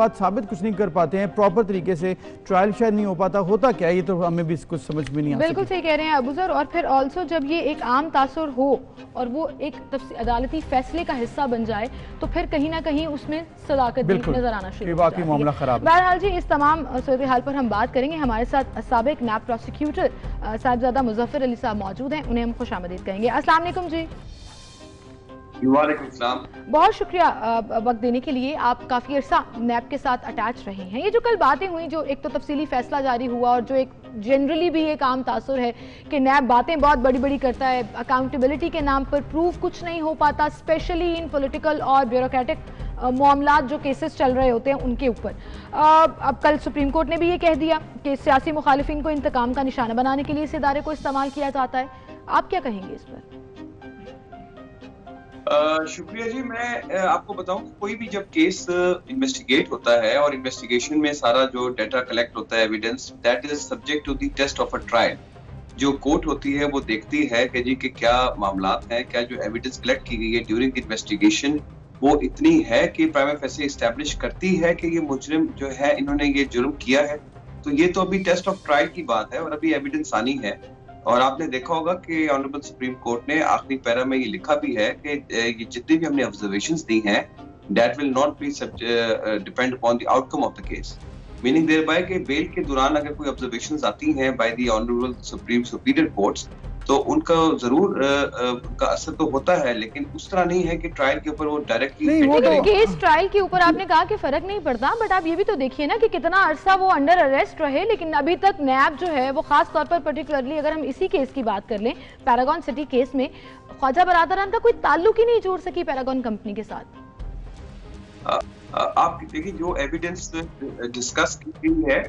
बात साबित कुछ नहीं कर पाते हैं, प्रॉपर तरीके से ट्रायल शायद नहीं हो पाता, होता क्या है ये तो हमें भी कुछ समझ में नहीं आता। बिल्कुल सही कह रहे हैं अबू सर। और फिर ऑल्सो जब ये एक आम तासुर हो और वो एक अदालती फैसले का हिस्सा बन जाए तो फिर कहीं ना कहीं उसमें सदाकत नजर आना शुरू हो जाती है। मामला खराब। बहरहाल जी इस तमाम सूरत हाल पर हम बात करेंगे। हमारे साथ साबिक नैब प्रोसिक्यूटर साहिबजादा मुजफ्फर अली साहब मौजूद हैं, उन्हें हम खुशामदीद कहेंगे। अस्सलाम वालेकुम जी। बहुत शुक्रिया वक्त देने के लिए। आप काफ़ी अरसा नैब के साथ अटैच रहे हैं। ये जो कल बातें हुई, जो एक तो तफसीली फैसला जारी हुआ और जो एक जनरली भी एक आम तासुर है कि नैब बातें बहुत बड़ी बड़ी करता है, अकाउंटेबिलिटी के नाम पर प्रूफ कुछ नहीं हो पाता, स्पेशली इन पॉलिटिकल और ब्यूरोक्रेटिक मामलात जो केसेस चल रहे होते हैं उनके ऊपर। अब कल सुप्रीम कोर्ट ने भी ये कह दिया कि सियासी मुखालिफिन को इंतकाम का निशाना बनाने के लिए इस इदारे को इस्तेमाल किया जाता है। आप क्या कहेंगे इस पर? शुक्रिया जी। मैं आपको बताऊं कि कोई भी जब केस इन्वेस्टिगेट होता है और इन्वेस्टिगेशन में सारा जो डाटा कलेक्ट होता है, evidence, that is subject to the test of a trial. जो कोर्ट होती है वो देखती है कि जी कि क्या मामलात हैं, क्या जो एविडेंस कलेक्ट की गई है ड्यूरिंग इन्वेस्टिगेशन वो इतनी है कि प्राइमा फेसी एस्टैब्लिश करती है कि ये मुजरिम जो है इन्होंने ये जुर्म किया है। तो ये तो अभी टेस्ट ऑफ ट्रायल की बात है और अभी एविडेंस आनी है। और आपने देखा होगा कि ऑनरेबल सुप्रीम कोर्ट ने आखिरी पैरा में ये लिखा भी है कि ये जितनी भी हमने ऑब्जर्वेशंस दी हैं that will not be depend upon the outcome of the case. Meaning thereby कि बेल के दौरान अगर कोई ऑब्जर्वेशंस आती हैं by the honourable supreme superior courts तो उनका जरूर उनका असर तो होता है, लेकिन उस तरह नहीं है कि ट्रायल के ऊपर वो डायरेक्टली केस ट्रायल के ऊपर आपने कहा कि फर्क नहीं पड़ता, बट आप ये भी तो देखिए ना कि कितना अरसा वो अंडर अरेस्ट रहे, लेकिन अभी तक नैब जो है वो खास तौर पर पर्टिकुलरली अगर हम इसी केस की बात कर लें, पैरागॉन सिटी केस में ख्वाजा बरादरान का कोई ताल्लुक ही नहीं जोड़ सकी पैरागॉन कंपनी के साथ। आप देखिए जो एविडेंस डिस्कस की गई है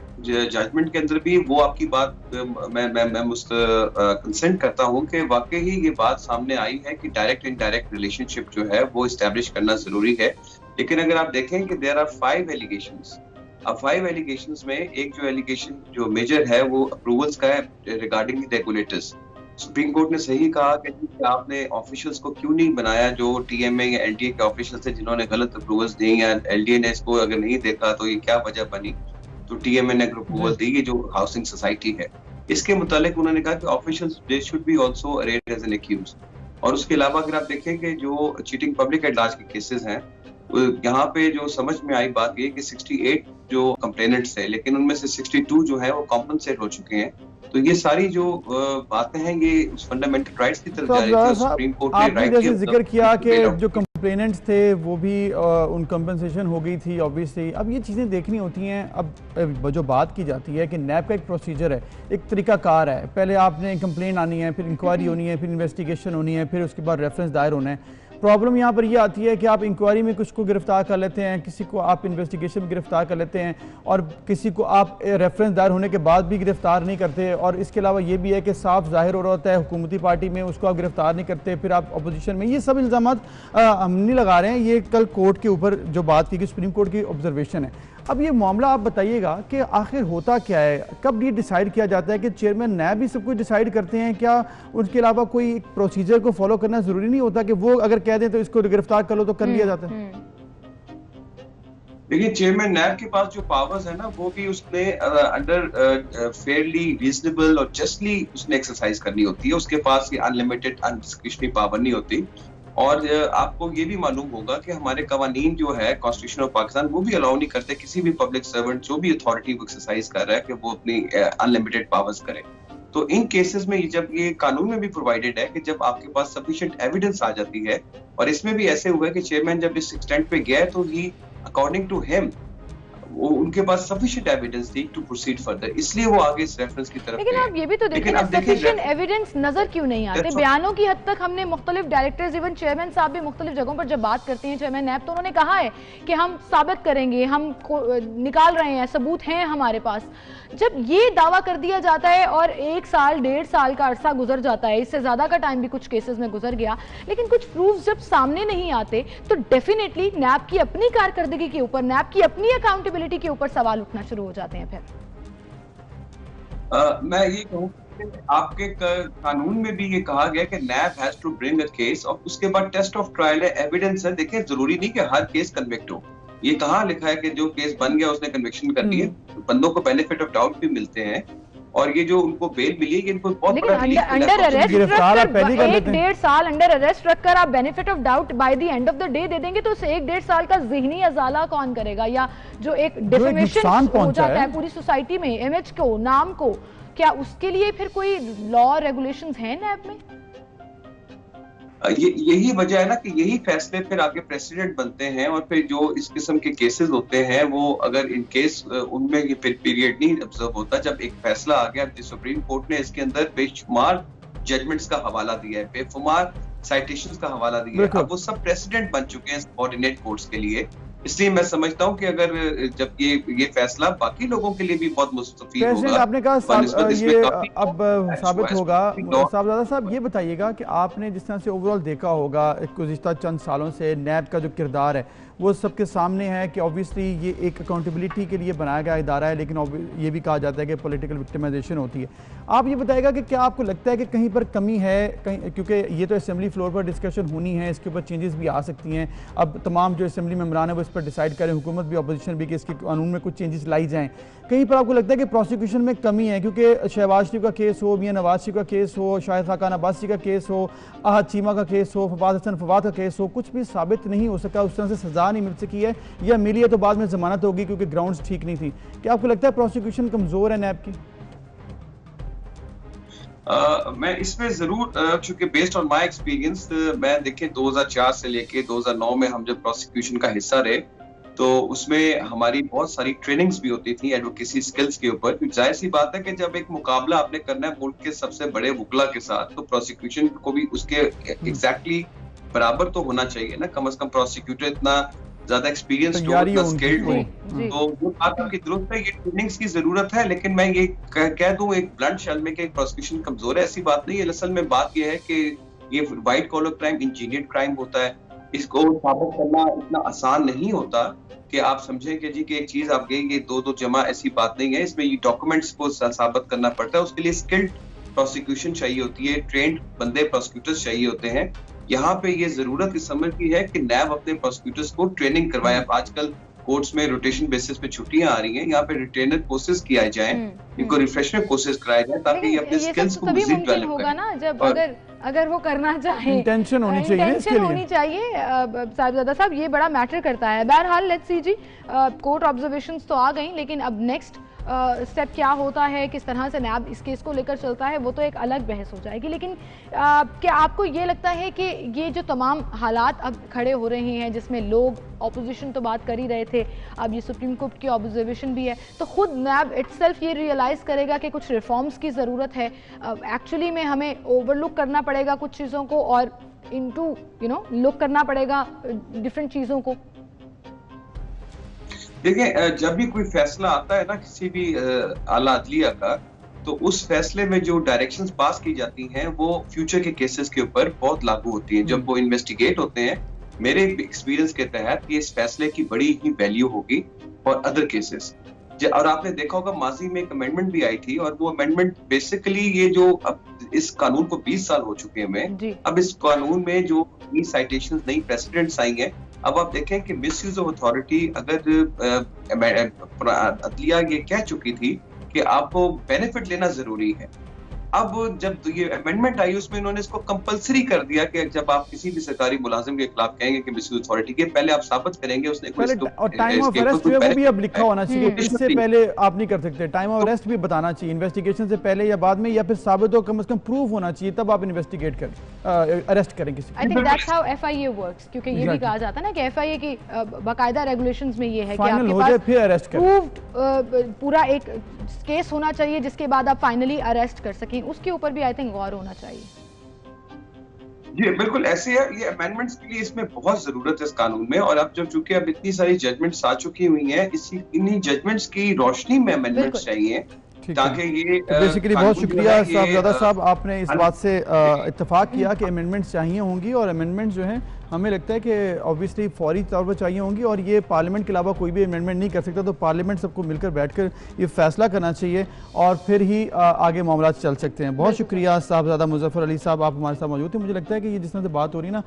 जजमेंट के अंदर भी वो आपकी बात मैं कंसेंट करता हूं कि वाकई ही ये बात सामने आई है कि डायरेक्ट इनडायरेक्ट रिलेशनशिप जो है वो एस्टैब्लिश करना जरूरी है। लेकिन अगर आप देखें कि देयर आर 5 एलिगेशंस। अब 5 एलिगेशंस में एक जो एलिगेशन जो मेजर है वो अप्रूवल्स का है regarding the regulators. Supreme court ने सही कहा कि आपने ऑफिशियल्स को क्यों नहीं बनाया जो टीएमए या एलडीए के ऑफिशियल्स थे जिन्होंने गलत अप्रूवल्स दी या एलडीए ने इसको अगर नहीं देखा तो ये क्या वजह बनी। तो टीएमए ने अप्रूवल दी, ये जो हाउसिंग सोसाइटी है इसके मुतालिक उन्होंने कहा कि officials they should be also arrested as an accused. और उसके अलावा अगर आप देखें कि जो चीटिंग पब्लिक एट लार्ज के केसेस हैं यहाँ पे जो समझ में आई बात ये कि 68 जो कंप्लेनेंट्स थे लेकिन उनमें से 62 जो है वो कॉम्पनसेट हो चुके हैं। तो ये सारी जो बातें हैं ये उस फंडामेंटल राइट्स की तरफ जा रही है। सुप्रीम कोर्ट ने राइट जैसे जिक्र किया कि जो कंप्लेनेंट्स थे वो भी उन कंपनसेशन हो गई थी ऑब्वियसली। अब ये चीज़ें देखनी होती हैं। अब जो बात की जाती है कि नैब का एक प्रोसीजर है, एक तरीकाकार है, पहले आपने कंप्लेंट आनी है, फिर इंक्वायरी होनी है, फिर इन्वेस्टिगेशन होनी है, फिर उसके बाद रेफरेंस दायर होना है। प्रॉब्लम यहाँ पर ये आती है कि आप इंक्वायरी में कुछ को गिरफ्तार कर लेते हैं, किसी को आप इन्वेस्टिगेशन में गिरफ्तार कर लेते हैं और किसी को आप रेफरेंस दायर होने के बाद भी गिरफ्तार नहीं करते। और इसके अलावा ये भी है कि साफ जाहिर हो रहा होता है हुकूमती पार्टी में, उसको आप गिरफ्तार नहीं करते, फिर आप अपोजिशन में। ये सब इल्ज़ामात हम नहीं लगा रहे हैं, ये कल कोर्ट के ऊपर जो बात की गई सुप्रीम कोर्ट की ऑब्जर्वेशन है। अब ये मामला आप बताइएगा कि आखिर होता क्या है, कब ये डिसाइड किया जाता है कि चेयरमैन नैब भी सब कुछ डिसाइड करते हैं क्या? उनके अलावा कोई प्रोसीजर को फॉलो करना जरूरी नहीं होता कि वो अगर कह दें तो इसको गिरफ्तार कर लो तो कर लिया जाता है? देखिए चेयरमैन नैब के पास जो पावर्स है ना वो भी उसने अंडर फेयरली रीजनेबल और जस्टली उसने एक्सरसाइज करनी होती है। उसके पास ये अनलिमिटेड अनडिस्क्रिशनरी पावर नहीं होती। और आपको ये भी मालूम होगा कि हमारे कवानीन जो है कॉन्स्टिट्यूशन ऑफ पाकिस्तान वो भी अलाउ नहीं करते किसी भी पब्लिक सर्वेंट जो भी अथॉरिटी को एक्सरसाइज कर रहा है कि वो अपनी अनलिमिटेड पावर्स करे। तो इन केसेस में जब ये कानून में भी प्रोवाइडेड है कि जब आपके पास सफिशिएंट एविडेंस आ जाती है, और इसमें भी ऐसे हुआ है कि चेयरमैन जब इस एक्सटेंट पे गया तो ही अकॉर्डिंग टू हिम वो उनके पास सफिशिएंट एविडेंस थी टू प्रोसीड फर्दर, इसलिए वो आगे इस रेफरेंस की तरफ। लेकिन आप ये भी तो देखिए ना सफिशिएंट एविडेंस नजर क्यों नहीं आते? बयानों की हद तक हमने मुख्तलिफ डायरेक्टर्स, इवन चेयरमैन साहब भी मुख्तलिफ जगहों पर जब बात करते हैं चेयरमैन नैब, तो उन्होंने कहा है कि हम साबित करेंगे, हम निकाल रहे हैं, सबूत हैं हमारे पास। जब ये दावा कर दिया जाता है और 1 साल 1.5 साल का अरसा गुजर जाता है, इससे ज्यादा का टाइम भी कुछ केसेस में गुजर गया, लेकिन कुछ प्रूफ जब सामने नहीं आते तो डेफिनेटली नैब की अपनी कारकर्दगी के ऊपर, नैब की अपनी अकाउंटेबिलिटी के ऊपर सवाल उठना शुरू हो जाते हैं। फिर मैं ये कहूँ आपके कानून में भी ये कहा गया कि NAB has to bring a case और उसके बाद टेस्ट ऑफ ट्रायल है, एविडेंस है। देखिए जरूरी नहीं कि हर केस कन्विक्ट हो। ये कहाँ लिखा है कि जो केस बन गया उसने कन्विक्शन कर दी है? बंदों को बेनिफिट ऑफ डाउट भी मिलते हैं, और ये जो उनको बेल मिली है, इनको बहुत बड़ा अंडर अरेस्ट रखकर 1-1.5 साल अंडर अरेस्ट रखकर आप benefit of doubt by the end of the day they देंगे, तो उस 1-1.5 साल का ज़हनी अजाला कौन करेगा? या जो एक डिफेमेशन हो जाता है पूरी सोसाइटी में, इमेज को, नाम को, क्या उसके लिए फिर कोई लॉ रेगुलेशंस हैं नैब में? यही वजह है ना कि यही फैसले फिर आगे प्रेसिडेंट बनते हैं, और फिर जो इस किस्म के केसेस होते हैं वो अगर इन केस उनमें ये पीरियड नहीं ऑब्जर्व होता, जब एक फैसला आ गया, सुप्रीम कोर्ट ने इसके अंदर बेशुमार जजमेंट्स का हवाला दिया है, बेशुमार साइटेशंस का हवाला दिया है, अब वो सब प्रेसिडेंट बन चुके हैं सबऑर्डिनेट कोर्ट्स के लिए। इसलिए मैं समझता हूँ कि अगर जब ये फैसला बाकी लोगों के लिए भी बहुत मुस्तफीद होगा। आपने कहा ये अब साबित होगा। साहबजादा साहब, ये बताइएगा कि आपने जिस तरह से ओवरऑल देखा होगा गुज़िश्ता चंद सालों से नैब का जो किरदार है वो सबके सामने है कि ऑब्वियसली ये एक अकाउंटेबिलिटी के लिए बनाया गया इदारा है, लेकिन ये भी कहा जाता है कि पॉलिटिकल विक्टिमाइजेशन होती है। आप ये बताइएगा कि क्या आपको लगता है कि कहीं पर कमी है, कहीं, क्योंकि ये तो असेंबली फ्लोर पर डिस्कशन होनी है, इसके ऊपर चेंजेस भी आ सकती हैं, अब तमाम जो असेंबली मेंबरान है वो इस पर डिसाइड करें, हुकूमत भी अपोजिशन भी, कि इसके कानून में कुछ चेंजेस लाई जाएँ। कहीं पर आपको लगता है कि प्रोसिक्यूशन में कमी है, क्योंकि शहबाज शरीफ का केस हो, मियां नवाज शरीफ का केस हो, शाहिद खाकान अब्बासी का केस हो, आहद चीमा का केस हो, फवाद हसन फवाद का केस हो, कुछ भी साबित नहीं हो सका, उस तरह से सजा नहीं मिल सकी है, या मिली है तो बाद में जमानत होगी क्योंकि ग्राउंड्स ठीक नहीं थी। क्या आपको लगता है प्रोसिक्यूशन कमजोर है नैब की? मैं इसमें जरूर, चूंकि बेस्ड ऑन माय एक्सपीरियंस, मैं देखें 2004 से लेके 2009 में हम जब प्रोसिक्यूशन का हिस्सा रहे, तो उसमें हमारी बहुत सारी ट्रेनिंग्स भी होती थी एडवोकेसी स्किल्स के ऊपर। जाहिर सी बात है कि जब एक मुकाबला आपने करना है मुल्क के सबसे बड़े वकला के साथ, तो प्रोसिक्यूशन को भी उसके एग्जैक्टली बराबर तो होना चाहिए ना, कम से कम प्रोसिक्यूटर इतना ज्यादा एक्सपीरियंस हो, स्किल्ड हो, तो वो बात की जरूरत है, ये ट्रेनिंग्स की जरूरत है। लेकिन मैं ये कह दूं एक ब्लंट शब्द में कि प्रोसिक्यूशन कमजोर है, ऐसी बात नहीं है। असल में बात ये है कि ये white collar crime, engineered crime होता है, इसको साबित करना इतना आसान नहीं होता कि आप समझें कि जी कि एक चीज आप गई, ये दो जमा, ऐसी बात नहीं है। इसमें ये डॉक्यूमेंट्स को साबित करना पड़ता है, उसके लिए स्किल्ड प्रोसिक्यूशन चाहिए होती है, ट्रेंड बंदे प्रोसिक्यूटर्स चाहिए होते हैं। यहाँ पे ये जरूरत इस समय की है कि नैब अपने प्रोसिक्यूटर्स को ट्रेनिंग करवाए। आजकल कोर्ट्स में रोटेशन बेसिस पे छुट्टियां आ रही हैं, यहाँ पे रिटेनर कोर्सेज किए जाएं, इनको रिफ्रेशर कोर्सेज कराए जाएं, ताकि ये अपने स्किल्स को मजीद डेवलप होगा ना, जब अगर वो करना चाहे, इंटेंशन होनी चाहिए, इंटेंशन होनी चाहिए। साहिबजादा साहब, ये बड़ा मैटर करता है। बहरहाल लेट्स सी जी, कोर्ट ऑब्जर्वेशंस तो आ गई, लेकिन अब नेक्स्ट स्टेप क्या होता है, किस तरह से नैब इस केस को लेकर चलता है, वो तो एक अलग बहस हो जाएगी। लेकिन क्या आपको ये लगता है कि ये जो तमाम हालात अब खड़े हो रहे हैं, जिसमें लोग ऑपोजिशन तो बात कर ही रहे थे, अब ये सुप्रीम कोर्ट की ऑब्जर्वेशन भी है, तो खुद नैब इटसेल्फ ये रियलाइज़ करेगा कि कुछ रिफॉर्म्स की ज़रूरत है, एक्चुअली में हमें ओवरलुक करना पड़ेगा कुछ चीज़ों को, और इनटू लुक करना पड़ेगा डिफरेंट चीज़ों को? देखिए, जब भी कोई फैसला आता है ना किसी भी आला अदलिया का, तो उस फैसले में जो डायरेक्शंस पास की जाती हैं वो फ्यूचर के केसेस के ऊपर बहुत लागू होती हैं। जब वो इन्वेस्टिगेट होते हैं, मेरे एक्सपीरियंस के तहत कि इस फैसले की बड़ी ही वैल्यू होगी और अदर केसेस। और आपने देखा होगा माजी में एक अमेंडमेंट भी आई थी, और वो अमेंडमेंट बेसिकली ये जो अब इस कानून को 20 साल हो चुके हैं, अब इस कानून में जो नई साइटेशंस, नई प्रेसिडेंट्स आई हैं, अब आप देखें कि मिसयूज ऑफ अथॉरिटी, अगर अदलिया ये कह चुकी थी कि आपको बेनिफिट लेना जरूरी है, अब जब ये अमेंडमेंट आई उसमें इन्होंने इसको कंपलसरी कर दिया कि जब आप किसी भी सरकारी मुलाजिम के खिलाफ कहेंगे कि मिसयूज अथॉरिटी के, पहले आप साबित करेंगे उसने और टाइम ऑफ अरेस्ट वो भी अब लिखा होना चाहिए, इससे पहले आप नहीं कर सकते। टाइम ऑफ अरेस्ट भी बताना चाहिए, इन्वेस्टिगेशन से पहले या बाद में, या फिर साबित हो, कम से कम प्रूव होना चाहिए, तब आप इन्वेस्टिगेट करें, अरेस्ट करें किसी। I think that's how FIA works, क्योंकि ये भी कहा जाता है ना कि FIA की बाकायदा रेगुलेशंस में ये है कि आपके पास फिर अरेस्ट प्रूव्ड पूरा एक केस होना चाहिए जिसके बाद आप फाइनली अरेस्ट कर सकें, उसके ऊपर भी आई थिंक गौर होना चाहिए। जी बिल्कुल ऐसे है, ये अमेंडमेंट्स के लिए इसमें बहुत जरूरत है इस कानून में। और अब जब चूंकि अब इतनी सारी जजमेंट्स आ चुकी हुई हैं, इन्हीं जजमेंट्स की रोशनी में अमेंडमेंट्स चाहिए ताकि ये बेसिकली। बहुत शुक्रिया साहबजादा साहब, आपने इस बात से इत्तेफाक किया कि अमेंडमेंट्स चाहिए होंगी, और अमेंडमेंट्स जो हैं हमें लगता है कि ऑब्वियसली फौरी तौर पर चाहिए होंगी, और ये पार्लियामेंट के अलावा कोई भी अमेंडमेंट नहीं कर सकता, तो पार्लियामेंट सबको मिलकर बैठकर ये फैसला करना चाहिए और फिर ही आगे मामला चल सकते हैं। बहुत शुक्रिया साहबजादा मुजफ्फर अली साहब, आप हमारे साथ मौजूद थे। मुझे लगता है कि ये जिस तरह से बात हो रही है ना,